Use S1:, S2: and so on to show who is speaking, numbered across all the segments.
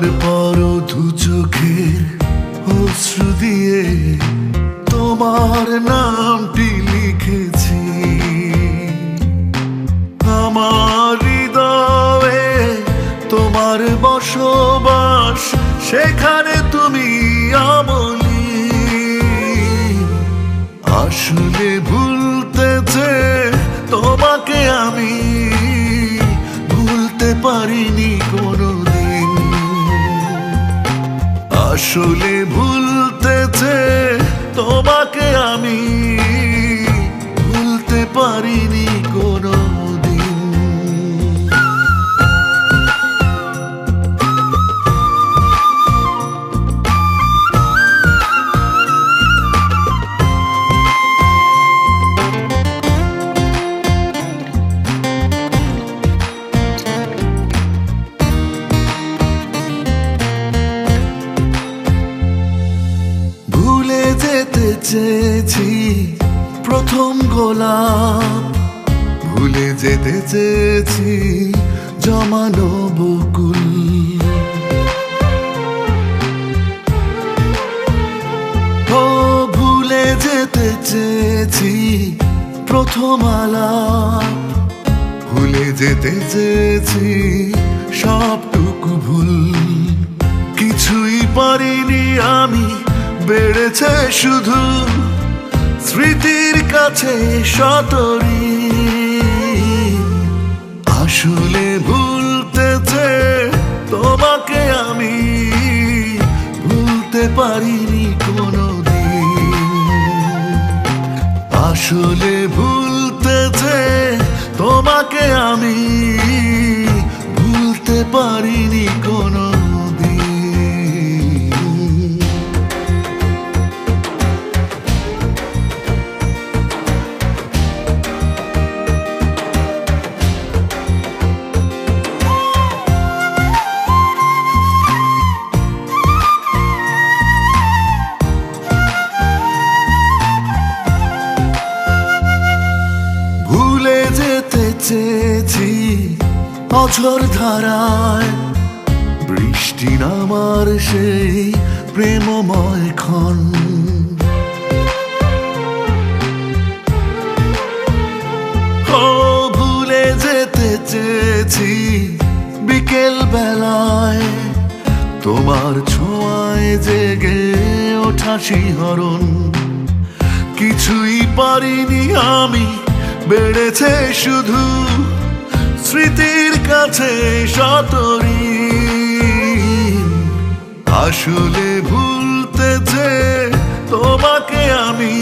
S1: তারপরও দু চোখের অশ্রু দিয়ে তোমার নামটি লিখেছি। আমার হৃদয়ে তোমার বসবাস, সেখানে তুমি অমলি। আসলে ভুলতেছে তোমাকে আমি, ভুলতে পারিনি কোনোদিন। আসলে ভুলতেছে তোমাকে আমি, ভুলতে পারিনি কোনোদিন। ভুলে যেতে চেয়েছি প্রথম গোলাপ, ভুলে যেতে চেয়েছি জমানো বকুল। ও ভুলে যেতে চেয়েছি প্রথম আলাপ, ভুলে যেতে চেয়েছি সবটুকু ভুল। কিছুই পারিনি আমি, বেড়েছে শুধু স্মৃতির কাছে শতরি। আসলে ভুলতেছে তোমাকে আমি, ভুলতে পারিনি কোনোদিন। আসলে ভুলতেছে তোমাকে আমি, ভুলতে পারিনি কোনোদিন। ভুলে যেতে চেয়েছি অঝোর ধারায়, বৃষ্টি নামার সেই প্রেমময় ক্ষণ। ও ভুলে যেতে চেয়েছি বিকেল বেলায়, তোমার ছোঁয়ায় জেগে ওঠা শিহরণ। কিছুই পারিনি আমি, বেড়েছে শুধু স্মৃতির কাছে শতরি। আসলে ভুলতেছে তোমাকে আমি,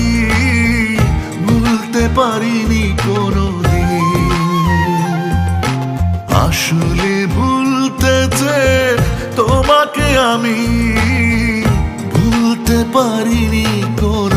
S1: ভুলতে পারিনি কোনোদিন। আসলে ভুলতেছে তোমাকে আমি, ভুলতে পারিনি কোনো